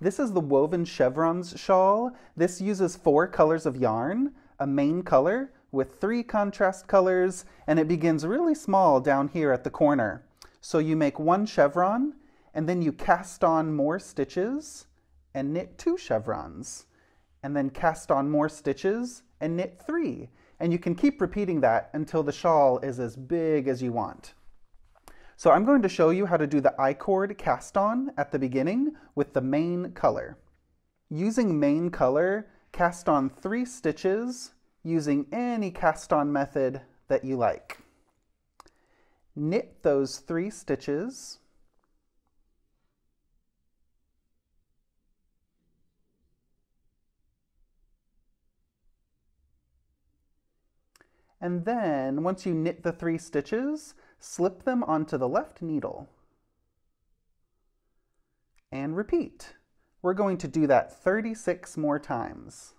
This is the Woven Chevrons shawl. This uses 4 colors of yarn, a main color with 3 contrast colors, and it begins really small down here at the corner. So you make 1 chevron, and then you cast on more stitches and knit 2 chevrons, and then cast on more stitches and knit 3. And you can keep repeating that until the shawl is as big as you want. So I'm going to show you how to do the I-cord cast on at the beginning with the main color. Using main color, cast on 3 stitches using any cast on method that you like. Knit those 3 stitches. And then, once you knit the 3 stitches, slip them onto the left needle. And repeat. We're going to do that 36 more times.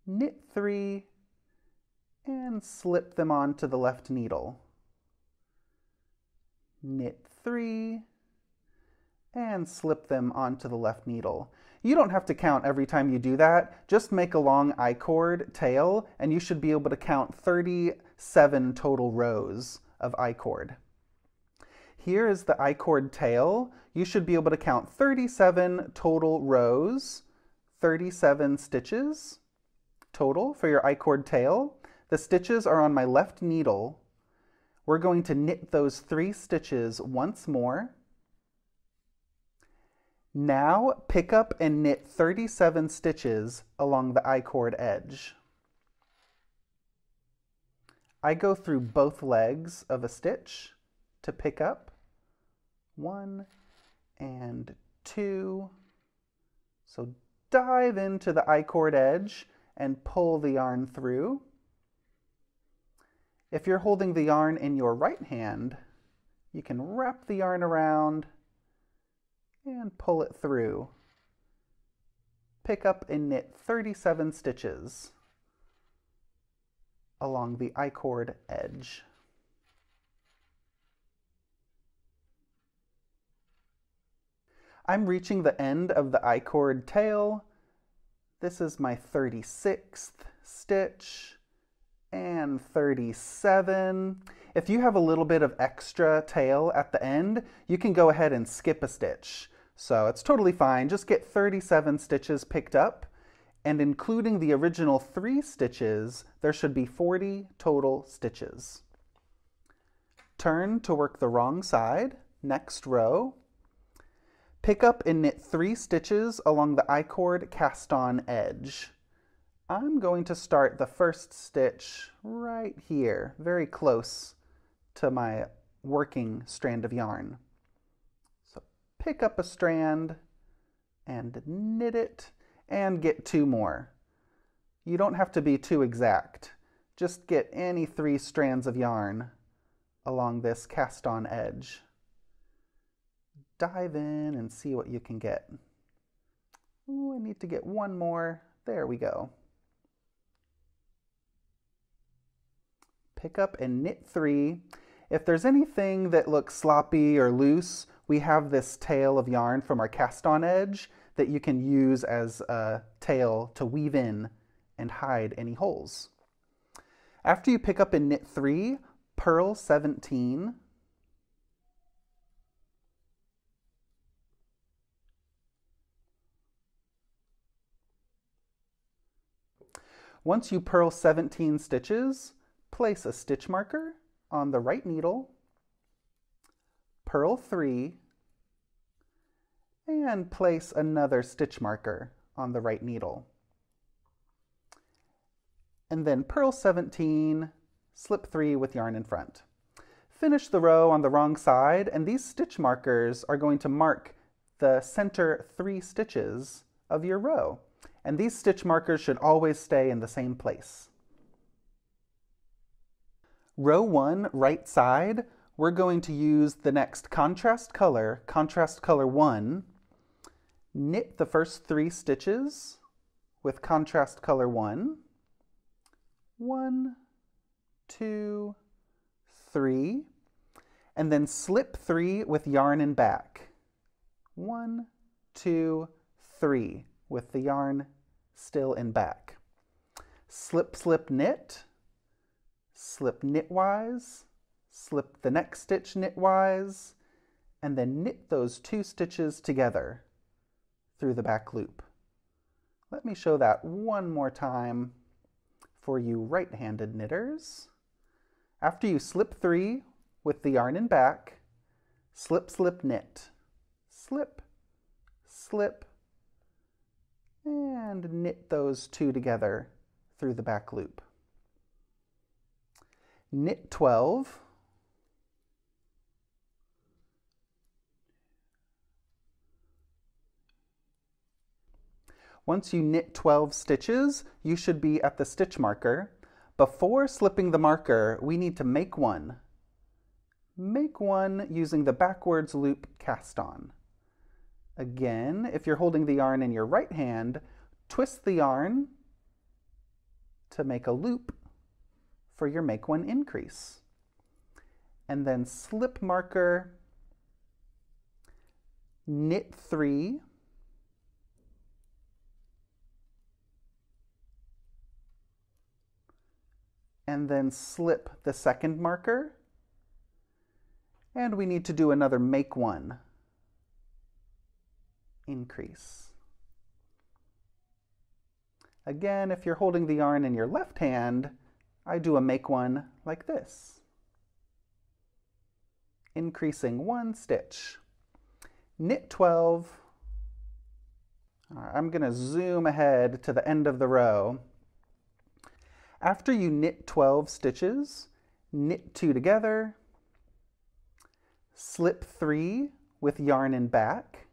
Knit 3 and slip them onto the left needle. Knit 3 and slip them onto the left needle. You don't have to count every time you do that. Just make a long I-cord tail and you should be able to count 37 total rows of I-cord. Here is the I-cord tail. You should be able to count 37 total rows, 37 stitches total for your I-cord tail. The stitches are on my left needle. We're going to knit those 3 stitches once more. Now pick up and knit 37 stitches along the I-cord edge. I go through both legs of a stitch to pick up 1 and 2. So dive into the I-cord edge and pull the yarn through. If you're holding the yarn in your right hand, you can wrap the yarn around and pull it through. Pick up and knit 37 stitches along the I-cord edge. I'm reaching the end of the I-cord tail. This is my 36th stitch and 37. If you have a little bit of extra tail at the end, you can go ahead and skip a stitch. So it's totally fine. Just get 37 stitches picked up, and including the original 3 stitches, there should be 40 total stitches. Turn to work the wrong side, next row. Pick up and knit 3 stitches along the I-cord cast on edge. I'm going to start the first stitch right here, very close to my working strand of yarn. So pick up a strand and knit it and get 2 more. You don't have to be too exact. Just get any 3 strands of yarn along this cast on edge. Dive in and see what you can get. Ooh, I need to get 1 more. There we go. Pick up and knit 3. If there's anything that looks sloppy or loose, we have this tail of yarn from our cast on edge that you can use as a tail to weave in and hide any holes. After you pick up and knit 3, purl 17. Once you purl 17 stitches, place a stitch marker on the right needle, purl 3, and place another stitch marker on the right needle. And then purl 17, slip 3 with yarn in front. Finish the row on the wrong side, and these stitch markers are going to mark the center 3 stitches of your row. And these stitch markers should always stay in the same place. Row 1, right side, we're going to use the next contrast color 1, knit the first 3 stitches with contrast color 1, 1, 2, 3, and then slip 3 with yarn in back. 1, 2, 3, with the yarn still in back. Slip, slip, knit, slip knitwise, slip the next stitch knitwise, and then knit those 2 stitches together through the back loop. Let me show that one more time for you right-handed knitters. After you slip 3 with the yarn in back, slip, slip, knit, slip, slip, and knit those 2 together through the back loop. Knit 12, once you knit 12 stitches, you should be at the stitch marker. Before slipping the marker, we need to make one. Make one using the backwards loop cast on. Again, if you're holding the yarn in your right hand, twist the yarn to make a loop for your make one increase. And then slip marker, knit 3, and then slip the second marker, and we need to do another make one increase. Again, if you're holding the yarn in your left hand, I do a make one like this, increasing 1 stitch. Knit 12. I'm going to zoom ahead to the end of the row. After you knit 12 stitches, knit 2 together, slip 3 with yarn in back,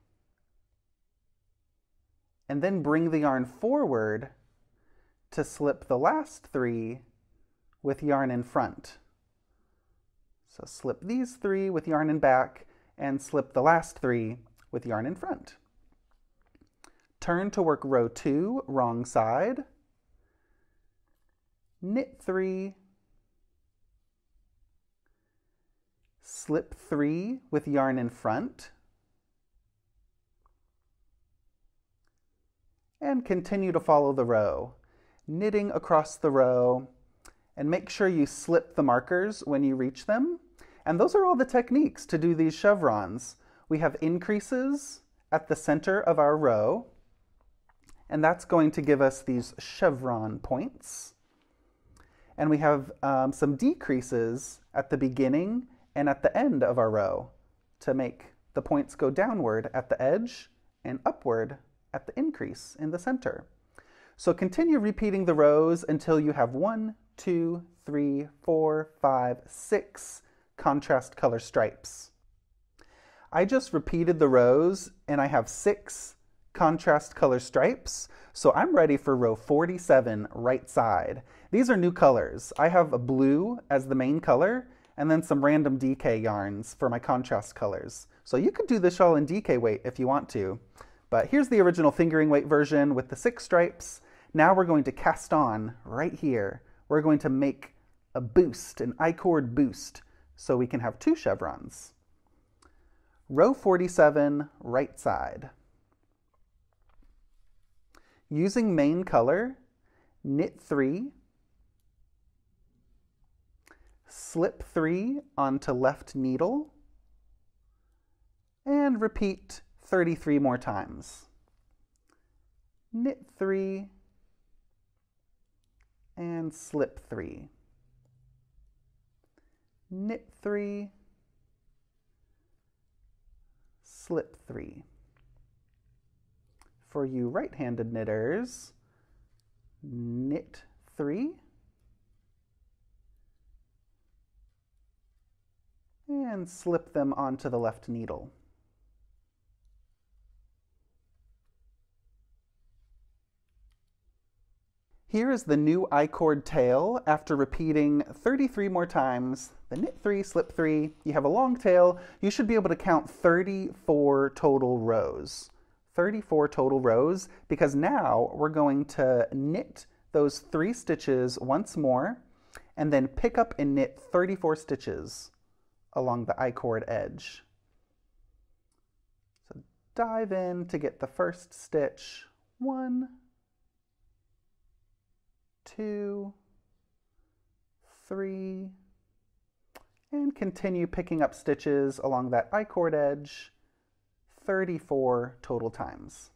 and then bring the yarn forward to slip the last 3 with yarn in front. So slip these 3 with yarn in back and slip the last 3 with yarn in front. Turn to work row 2, wrong side. Knit 3, slip 3 with yarn in front, and continue to follow the row, knitting across the row, and make sure you slip the markers when you reach them. And those are all the techniques to do these chevrons. We have increases at the center of our row, and that's going to give us these chevron points. And we have some decreases at the beginning and at the end of our row to make the points go downward at the edge and upward at the increase in the center. So continue repeating the rows until you have 1, 2, 3, 4, 5, 6 contrast color stripes. I just repeated the rows and I have 6 contrast color stripes. So I'm ready for row 47, right side. These are new colors. I have a blue as the main color and then some random DK yarns for my contrast colors. So you could do this shawl in DK weight if you want to. But here's the original fingering weight version with the 6 stripes. Now we're going to cast on right here. We're going to make a boost, an I-cord boost, so we can have 2 chevrons. Row 47, right side. Using main color, knit 3, slip 3 onto left needle, and repeat 33 more times. Knit 3 and slip 3. Knit 3, slip 3. For you right-handed knitters, knit 3 and slip them onto the left needle. Here is the new I-cord tail after repeating 33 more times. The knit 3, slip 3, you have a long tail. You should be able to count 34 total rows. 34 total rows, because now we're going to knit those 3 stitches once more and then pick up and knit 34 stitches along the I-cord edge. So dive in to get the first stitch. 1, 2, 3, and continue picking up stitches along that I-cord edge 34 total times.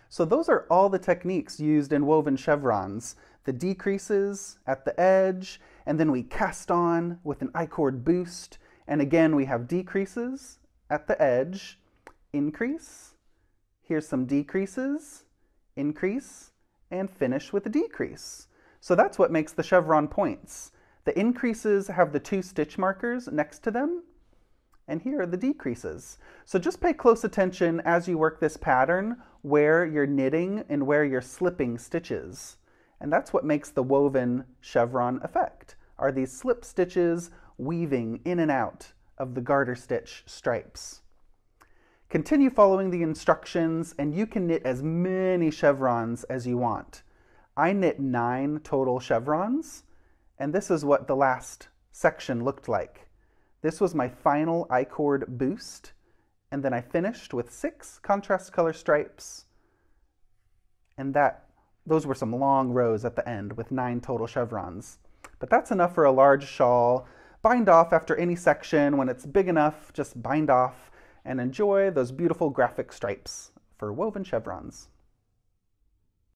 So those are all the techniques used in woven chevrons. The decreases at the edge, and then we cast on with an I-cord boost, and again we have decreases at the edge, increase, here's some decreases, increase, and finish with a decrease. So that's what makes the chevron points. The increases have the 2 stitch markers next to them, and here are the decreases. So just pay close attention as you work this pattern where you're knitting and where you're slipping stitches. And that's what makes the woven chevron effect, are these slip stitches weaving in and out of the garter stitch stripes. Continue following the instructions and you can knit as many chevrons as you want. I knit 9 total chevrons, and this is what the last section looked like. This was my final I-cord boost, and then I finished with 6 contrast color stripes, and those were some long rows at the end with 9 total chevrons. But that's enough for a large shawl. Bind off after any section. When it's big enough, just bind off and enjoy those beautiful graphic stripes for woven chevrons.